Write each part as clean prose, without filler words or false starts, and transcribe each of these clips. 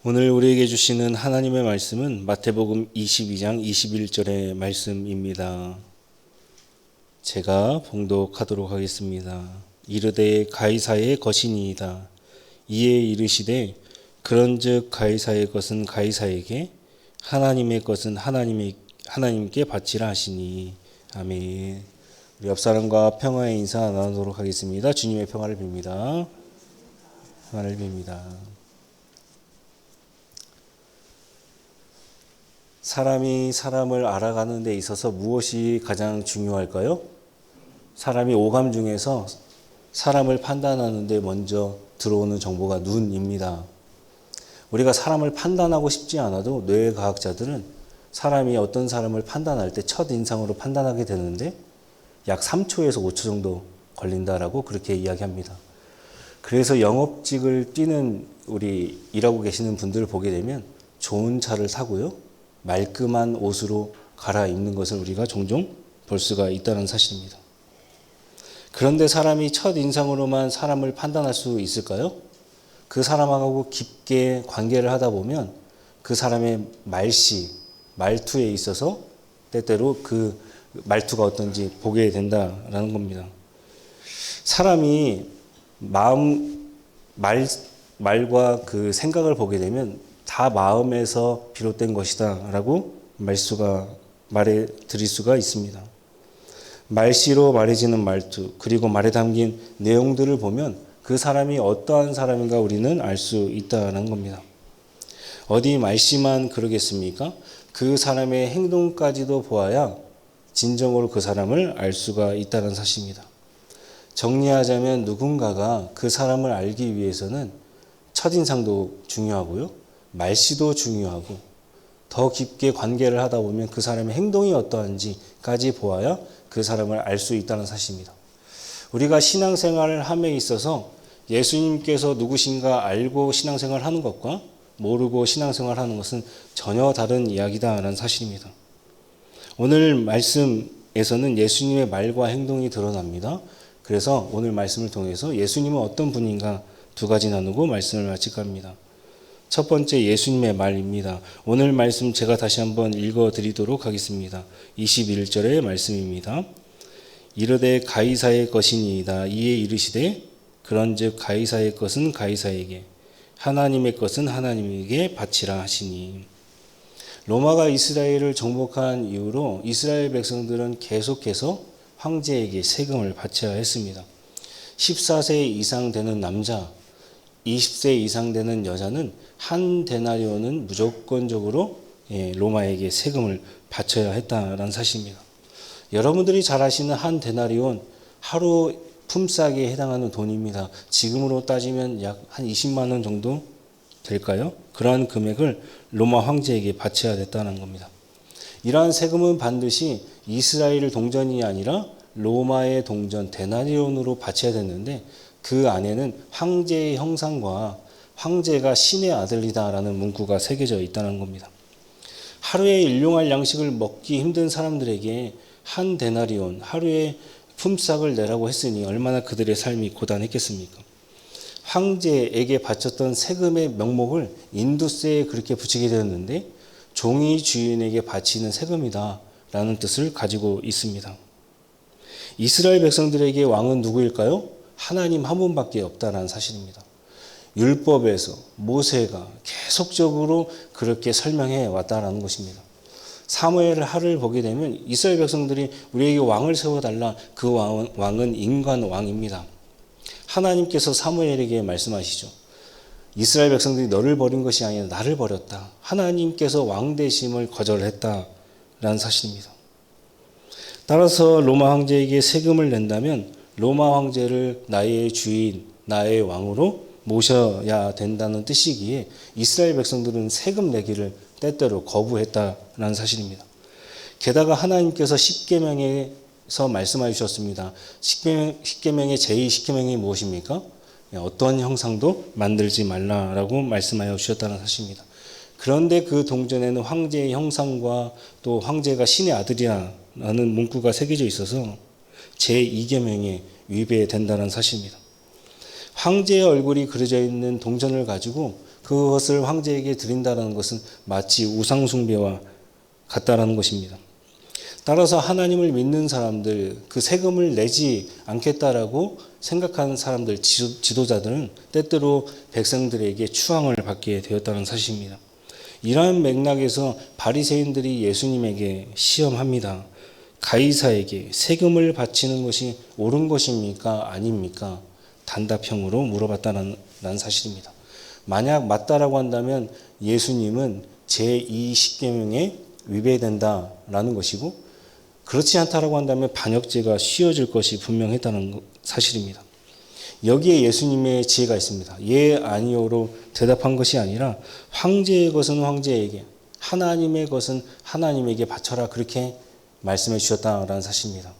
오늘 우리에게 주시는 하나님의 말씀은 마태복음 22장 21절의 말씀입니다. 제가 봉독하도록 하겠습니다. 이르되 가이사의 것이니이다. 이에 이르시되 그런즉 가이사의 것은 가이사에게 하나님의 것은 하나님께 바치라 하시니. 아멘. 우리 옆사람과 평화의 인사 나누도록 하겠습니다. 주님의 평화를 빕니다. 평화를 빕니다. 사람이 사람을 알아가는 데 있어서 무엇이 가장 중요할까요? 사람이 오감 중에서 사람을 판단하는 데 먼저 들어오는 정보가 눈입니다. 우리가 사람을 판단하고 싶지 않아도 뇌과학자들은 사람이 어떤 사람을 판단할 때 첫인상으로 판단하게 되는데 약 3초에서 5초 정도 걸린다라고 그렇게 이야기합니다. 그래서 영업직을 뛰는 우리 일하고 계시는 분들을 보게 되면 좋은 차를 타고요. 말끔한 옷으로 갈아입는 것을 우리가 종종 볼 수가 있다는 사실입니다. 그런데 사람이 첫인상으로만 사람을 판단할 수 있을까요? 그 사람하고 깊게 관계를 하다 보면 그 사람의 말투에 있어서 때때로 그 말투가 어떤지 보게 된다라는 겁니다. 사람이 말과 그 생각을 보게 되면 다 마음에서 비롯된 것이다 라고 말해 드릴 수가 있습니다. 말씨로 말해지는 말투 그리고 말에 담긴 내용들을 보면 그 사람이 어떠한 사람인가 우리는 알 수 있다는 겁니다. 어디 말씨만 그러겠습니까? 그 사람의 행동까지도 보아야 진정으로 그 사람을 알 수가 있다는 사실입니다. 정리하자면 누군가가 그 사람을 알기 위해서는 첫인상도 중요하고요. 말씨도 중요하고 더 깊게 관계를 하다 보면 그 사람의 행동이 어떠한지까지 보아야 그 사람을 알 수 있다는 사실입니다. 우리가 신앙생활을 함에 있어서 예수님께서 누구신가 알고 신앙생활을 하는 것과 모르고 신앙생활을 하는 것은 전혀 다른 이야기다라는 사실입니다. 오늘 말씀에서는 예수님의 말과 행동이 드러납니다. 그래서 오늘 말씀을 통해서 예수님은 어떤 분인가 두 가지 나누고 말씀을 마칠까 합니다. 첫 번째 예수님의 말입니다. 오늘 말씀 제가 다시 한번 읽어드리도록 하겠습니다. 21절의 말씀입니다. 이르되 가이사의 것이니이다. 이에 이르시되 그런즉 가이사의 것은 가이사에게 하나님의 것은 하나님에게 바치라 하시니. 로마가 이스라엘을 정복한 이후로 이스라엘 백성들은 계속해서 황제에게 세금을 바쳐야 했습니다. 14세 이상 되는 남자, 20세 이상 되는 여자는 한 데나리온은 무조건적으로 로마에게 세금을 바쳐야 했다는 사실입니다. 여러분들이 잘 아시는 한 데나리온 하루 품삯에 해당하는 돈입니다. 지금으로 따지면 약 한 20만 원 정도 될까요? 그러한 금액을 로마 황제에게 바쳐야 됐다는 겁니다. 이러한 세금은 반드시 이스라엘 동전이 아니라 로마의 동전 데나리온으로 바쳐야 됐는데 그 안에는 황제의 형상과 황제가 신의 아들이다라는 문구가 새겨져 있다는 겁니다. 하루에 일용할 양식을 먹기 힘든 사람들에게 한 데나리온, 하루에 품삯을 내라고 했으니 얼마나 그들의 삶이 고단했겠습니까? 황제에게 바쳤던 세금의 명목을 인두세에 그렇게 붙이게 되었는데 종이 주인에게 바치는 세금이다라는 뜻을 가지고 있습니다. 이스라엘 백성들에게 왕은 누구일까요? 하나님 한 분밖에 없다는 사실입니다. 율법에서 모세가 계속적으로 그렇게 설명해 왔다라는 것입니다. 사무엘 하를 보게 되면 이스라엘 백성들이 우리에게 왕을 세워달라. 그 왕은 인간 왕입니다. 하나님께서 사무엘에게 말씀하시죠. 이스라엘 백성들이 너를 버린 것이 아니라 나를 버렸다. 하나님께서 왕되심을 거절했다라는 사실입니다. 따라서 로마 황제에게 세금을 낸다면 로마 황제를 나의 주인, 나의 왕으로 모셔야 된다는 뜻이기에 이스라엘 백성들은 세금 내기를 때때로 거부했다는 사실입니다. 게다가 하나님께서 십계명에서 말씀해 주셨습니다. 십계명의 제2십계명이 무엇입니까? 어떤 형상도 만들지 말라라고 말씀하여 주셨다는 사실입니다. 그런데 그 동전에는 황제의 형상과 또 황제가 신의 아들이라는 문구가 새겨져 있어서 제2계명에 위배된다는 사실입니다. 황제의 얼굴이 그려져 있는 동전을 가지고 그것을 황제에게 드린다는 것은 마치 우상숭배와 같다라는 것입니다. 따라서 하나님을 믿는 사람들, 그 세금을 내지 않겠다라고 생각하는 사람들, 지도자들은 때때로 백성들에게 추앙을 받게 되었다는 사실입니다. 이러한 맥락에서 바리새인들이 예수님에게 시험합니다. 가이사에게 세금을 바치는 것이 옳은 것입니까? 아닙니까? 단답형으로 물어봤다는 사실입니다. 만약 맞다라고 한다면 예수님은 제2십계명에 위배된다라는 것이고, 그렇지 않다라고 한다면 반역죄가 씌워질 것이 분명했다는 사실입니다. 여기에 예수님의 지혜가 있습니다. 예, 아니요로 대답한 것이 아니라 황제의 것은 황제에게, 하나님의 것은 하나님에게 바쳐라, 그렇게 말씀해 주셨다라는 사실입니다.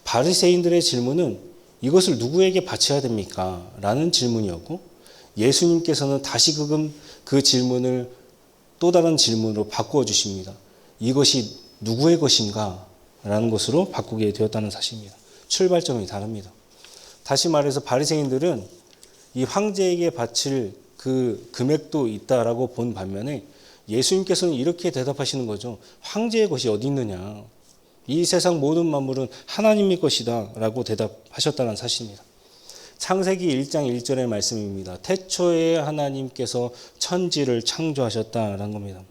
바리새인들의 질문은 이것을 누구에게 바쳐야 됩니까? 라는 질문이었고, 예수님께서는 다시금 그 질문을 또 다른 질문으로 바꾸어 주십니다. 이것이 누구의 것인가? 라는 것으로 바꾸게 되었다는 사실입니다. 출발점이 다릅니다. 다시 말해서 바리새인들은 이 황제에게 바칠 그 금액도 있다라고 본 반면에 예수님께서는 이렇게 대답하시는 거죠. 황제의 것이 어디 있느냐? 이 세상 모든 만물은 하나님의 것이다 라고 대답하셨다는 사실입니다. 창세기 1장 1절의 말씀입니다. 태초에 하나님께서 천지를 창조하셨다라는 겁니다.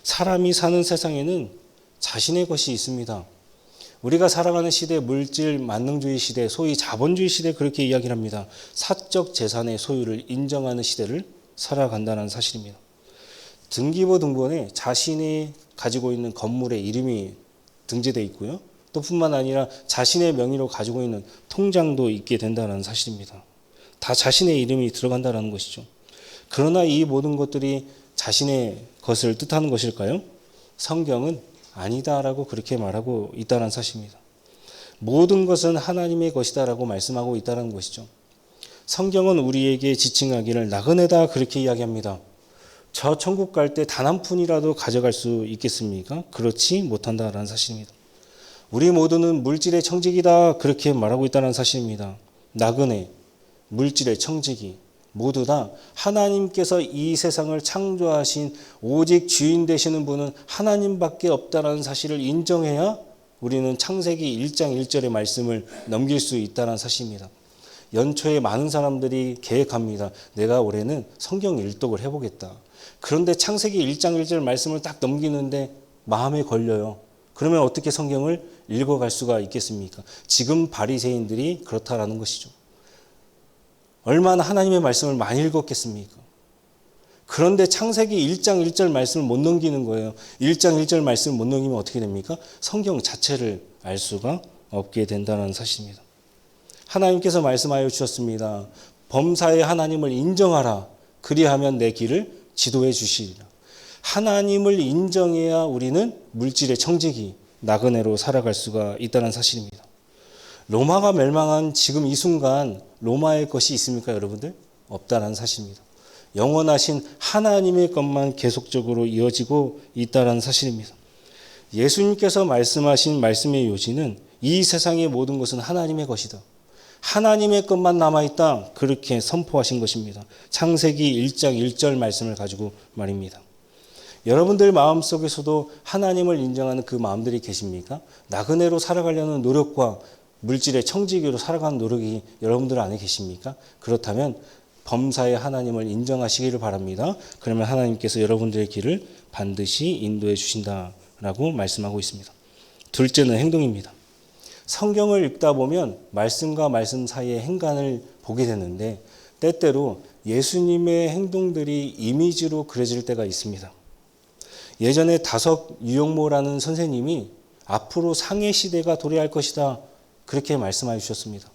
사람이 사는 세상에는 자신의 것이 있습니다. 우리가 살아가는 시대, 물질 만능주의 시대, 소위 자본주의 시대, 그렇게 이야기를 합니다. 사적 재산의 소유를 인정하는 시대를 살아간다는 사실입니다. 등기부 등본에 자신이 가지고 있는 건물의 이름이 등재되어 있고요. 또 뿐만 아니라 자신의 명의로 가지고 있는 통장도 있게 된다는 사실입니다. 다 자신의 이름이 들어간다는 것이죠. 그러나 이 모든 것들이 자신의 것을 뜻하는 것일까요? 성경은 아니다라고 그렇게 말하고 있다는 사실입니다. 모든 것은 하나님의 것이다라고 말씀하고 있다는 것이죠. 성경은 우리에게 지칭하기를 나그네다 그렇게 이야기합니다. 저 천국 갈 때 단 한 푼이라도 가져갈 수 있겠습니까? 그렇지 못한다라는 사실입니다. 우리 모두는 물질의 청지기다 그렇게 말하고 있다는 사실입니다. 나그네, 물질의 청지기 모두 다 하나님께서 이 세상을 창조하신 오직 주인 되시는 분은 하나님밖에 없다는 사실을 인정해야 우리는 창세기 1장 1절의 말씀을 넘길 수 있다는 사실입니다. 연초에 많은 사람들이 계획합니다. 내가 올해는 성경 일독을 해보겠다. 그런데 창세기 1장 1절 말씀을 딱 넘기는데 마음에 걸려요. 그러면 어떻게 성경을 읽어갈 수가 있겠습니까? 지금 바리새인들이 그렇다라는 것이죠. 얼마나 하나님의 말씀을 많이 읽었겠습니까? 그런데 창세기 1장 1절 말씀을 못 넘기는 거예요. 1장 1절 말씀을 못 넘기면 어떻게 됩니까? 성경 자체를 알 수가 없게 된다는 사실입니다. 하나님께서 말씀하여 주셨습니다. 범사의 하나님을 인정하라. 그리하면 내 길을 지도해 주시리라. 하나님을 인정해야 우리는 물질의 청지기, 나그네로 살아갈 수가 있다는 사실입니다. 로마가 멸망한 지금 이 순간 로마의 것이 있습니까, 여러분들? 없다는 사실입니다. 영원하신 하나님의 것만 계속적으로 이어지고 있다는 사실입니다. 예수님께서 말씀하신 말씀의 요지는 이 세상의 모든 것은 하나님의 것이다. 하나님의 것만 남아있다. 그렇게 선포하신 것입니다. 창세기 1장 1절 말씀을 가지고 말입니다. 여러분들 마음속에서도 하나님을 인정하는 그 마음들이 계십니까? 나그네로 살아가려는 노력과 물질의 청지기로 살아가는 노력이 여러분들 안에 계십니까? 그렇다면 범사의 하나님을 인정하시기를 바랍니다. 그러면 하나님께서 여러분들의 길을 반드시 인도해 주신다라고 말씀하고 있습니다. 둘째는 행동입니다. 성경을 읽다 보면 말씀과 말씀 사이의 행간을 보게 되는데 때때로 예수님의 행동들이 이미지로 그려질 때가 있습니다. 예전에 다석 유영모라는 선생님이 앞으로 상해 시대가 도래할 것이다 그렇게 말씀해 주셨습니다.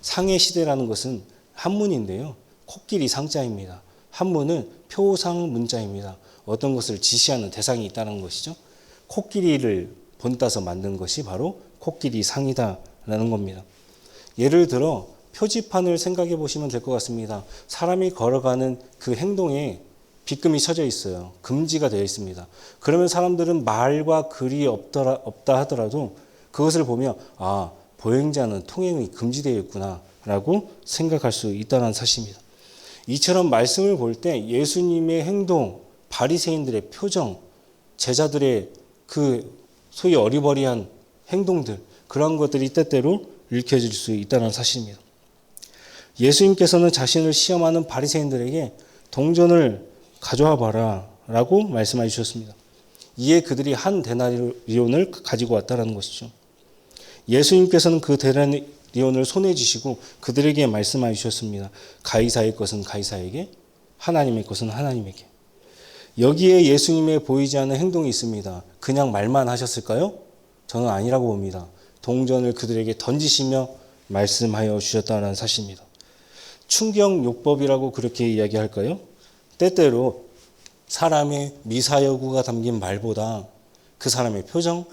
상해 시대라는 것은 한문인데요. 코끼리 상자입니다. 한문은 표상 문자입니다. 어떤 것을 지시하는 대상이 있다는 것이죠. 코끼리를 본따서 만든 것이 바로 코끼리 상이다라는 겁니다. 예를 들어 표지판을 생각해 보시면 될 것 같습니다. 사람이 걸어가는 그 행동에 빗금이 쳐져 있어요. 금지가 되어 있습니다. 그러면 사람들은 말과 글이 없다 하더라도 그것을 보며 아, 보행자는 통행이 금지되어 있구나 라고 생각할 수 있다는 사실입니다. 이처럼 말씀을 볼 때 예수님의 행동, 바리새인들의 표정, 제자들의 그 소위 어리버리한 행동들, 그런 것들이 때때로 읽혀질 수 있다는 사실입니다. 예수님께서는 자신을 시험하는 바리새인들에게 동전을 가져와 봐라 라고 말씀해 주셨습니다. 이에 그들이 한 데나리온을 가지고 왔다는 것이죠. 예수님께서는 그 데나리온을 손에 쥐시고 그들에게 말씀해 주셨습니다. 가이사의 것은 가이사에게, 하나님의 것은 하나님에게. 여기에 예수님의 보이지 않는 행동이 있습니다. 그냥 말만 하셨을까요? 저는 아니라고 봅니다. 동전을 그들에게 던지시며 말씀하여 주셨다는 사실입니다. 충격요법이라고 그렇게 이야기할까요? 때때로 사람의 미사여구가 담긴 말보다 그 사람의 표정,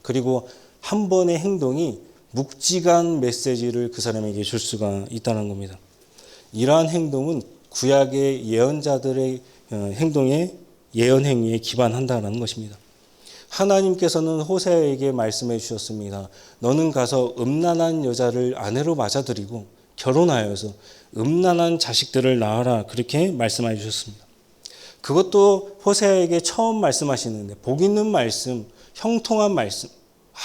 그리고 한 번의 행동이 묵직한 메시지를 그 사람에게 줄 수가 있다는 겁니다. 이러한 행동은 구약의 예언자들의 행동에 예언 행위에 기반한다는 것입니다. 하나님께서는 호세아에게 말씀해 주셨습니다. 너는 가서 음란한 여자를 아내로 맞아들이고 결혼하여서 음란한 자식들을 낳아라. 그렇게 말씀해 주셨습니다. 그것도 호세아에게 처음 말씀하시는데 복 있는 말씀, 형통한 말씀,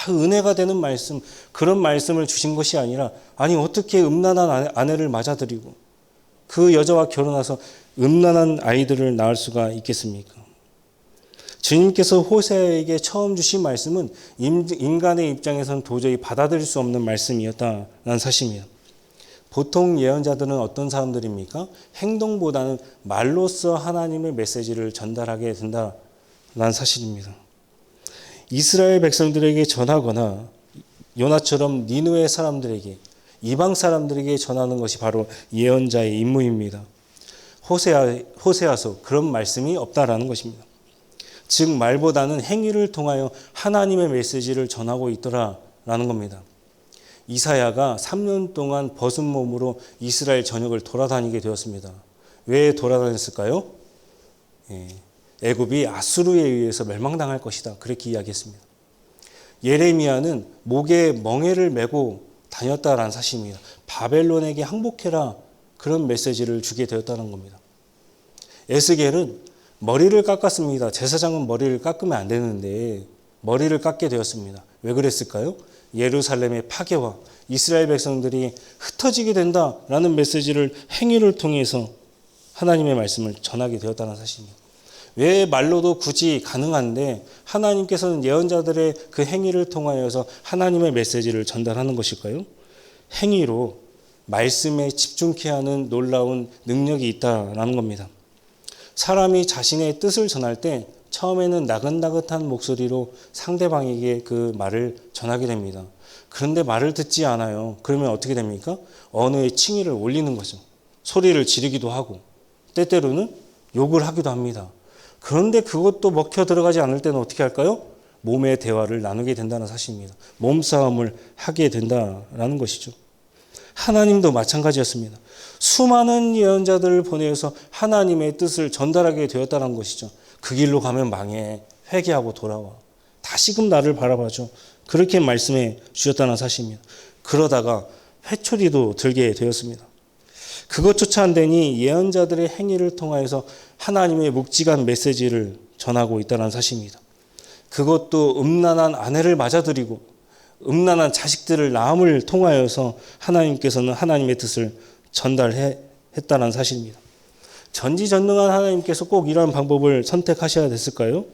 은혜가 되는 말씀, 그런 말씀을 주신 것이 아니라 아니 어떻게 음란한 아내를 맞아들이고 그 여자와 결혼해서 음란한 아이들을 낳을 수가 있겠습니까? 주님께서 호세아에게 처음 주신 말씀은 인간의 입장에서는 도저히 받아들일 수 없는 말씀이었다는 사실입니다. 보통 예언자들은 어떤 사람들입니까? 행동보다는 말로써 하나님의 메시지를 전달하게 된다는 사실입니다. 이스라엘 백성들에게 전하거나 요나처럼 니느웨 사람들에게, 이방 사람들에게 전하는 것이 바로 예언자의 임무입니다. 호세아서 그런 말씀이 없다라는 것입니다. 즉 말보다는 행위를 통하여 하나님의 메시지를 전하고 있더라라는 겁니다. 이사야가 3년 동안 벗은 몸으로 이스라엘 전역을 돌아다니게 되었습니다. 왜 돌아다녔을까요? 애굽이 아수르에 의해서 멸망당할 것이다. 그렇게 이야기했습니다. 예레미야는 목에 멍에를 메고 다녔다라는 사실입니다. 바벨론에게 항복해라. 그런 메시지를 주게 되었다는 겁니다. 에스겔은 머리를 깎았습니다. 제사장은 머리를 깎으면 안 되는데 머리를 깎게 되었습니다. 왜 그랬을까요? 예루살렘의 파괴와 이스라엘 백성들이 흩어지게 된다라는 메시지를 행위를 통해서 하나님의 말씀을 전하게 되었다는 사실입니다. 왜 말로도 굳이 가능한데 하나님께서는 예언자들의 그 행위를 통하여서 하나님의 메시지를 전달하는 것일까요? 행위로 말씀에 집중케 하는 놀라운 능력이 있다라는 겁니다. 사람이 자신의 뜻을 전할 때 처음에는 나긋나긋한 목소리로 상대방에게 그 말을 전하게 됩니다. 그런데 말을 듣지 않아요. 그러면 어떻게 됩니까? 언어의 칭의를 올리는 거죠. 소리를 지르기도 하고 때때로는 욕을 하기도 합니다. 그런데 그것도 먹혀 들어가지 않을 때는 어떻게 할까요? 몸의 대화를 나누게 된다는 사실입니다. 몸싸움을 하게 된다라는 것이죠. 하나님도 마찬가지였습니다. 수많은 예언자들을 보내서 하나님의 뜻을 전달하게 되었다는 것이죠. 그 길로 가면 망해. 회개하고 돌아와. 다시금 나를 바라봐줘. 그렇게 말씀해 주셨다는 사실입니다. 그러다가 회초리도 들게 되었습니다. 그것조차 안 되니 예언자들의 행위를 통하여서 하나님의 묵직한 메시지를 전하고 있다는 사실입니다. 그것도 음란한 아내를 맞아들이고 음란한 자식들을 낳음을 통하여서 하나님께서는 하나님의 뜻을 전달했다는 사실입니다. 전지전능한 하나님께서 꼭 이러한 방법을 선택하셔야 됐을까요?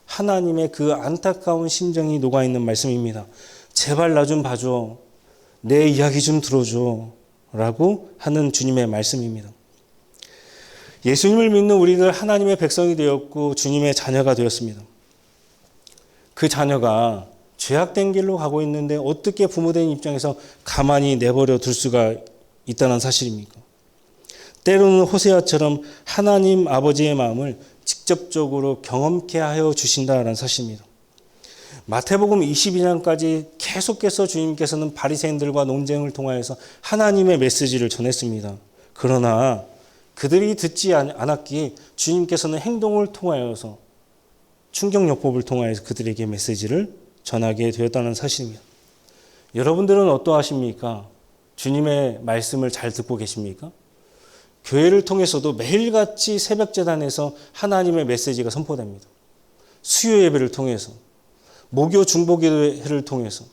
하나님의 그 안타까운 심정이 녹아있는 말씀입니다. 제발 나 좀 봐줘. 내 이야기 좀 들어줘. 라고 하는 주님의 말씀입니다. 예수님을 믿는 우리들 하나님의 백성이 되었고 주님의 자녀가 되었습니다. 그 자녀가 죄악된 길로 가고 있는데 어떻게 부모된 입장에서 가만히 내버려 둘 수가 있다는 사실입니까? 때로는 호세아처럼 하나님 아버지의 마음을 직접적으로 경험케 하여 주신다는 사실입니다. 마태복음 22장까지 계속해서 주님께서는 바리새인들과 논쟁을 통하여서 하나님의 메시지를 전했습니다. 그러나 그들이 듣지 않았기에 주님께서는 행동을 통하여서 충격요법을 통하여서 그들에게 메시지를 전하게 되었다는 사실입니다. 여러분들은 어떠하십니까? 주님의 말씀을 잘 듣고 계십니까? 교회를 통해서도 매일같이 새벽재단에서 하나님의 메시지가 선포됩니다. 수요 예배를 통해서, 목요 중보기도회를 통해서,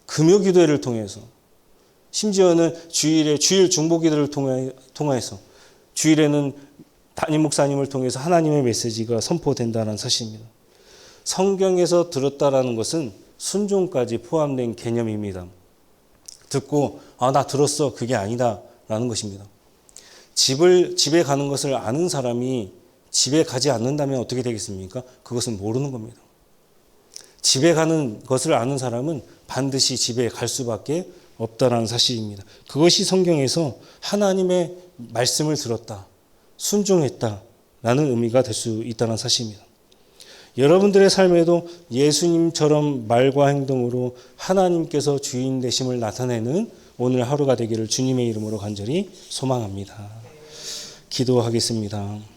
금요기도회를 통해서, 심지어는 주일 중보기도를 통해서, 주일에는 담임 목사님을 통해서 하나님의 메시지가 선포된다는 사실입니다. 성경에서 들었다라는 것은 순종까지 포함된 개념입니다. 듣고 나 들었어, 그게 아니다 라는 것입니다. 집에 가는 것을 아는 사람이 집에 가지 않는다면 어떻게 되겠습니까? 그것은 모르는 겁니다. 집에 가는 것을 아는 사람은 반드시 집에 갈 수밖에 없다는 사실입니다. 그것이 성경에서 하나님의 말씀을 들었다, 순종했다라는 의미가 될 수 있다는 사실입니다. 여러분들의 삶에도 예수님처럼 말과 행동으로 하나님께서 주인 되심을 나타내는 오늘 하루가 되기를 주님의 이름으로 간절히 소망합니다. 기도하겠습니다.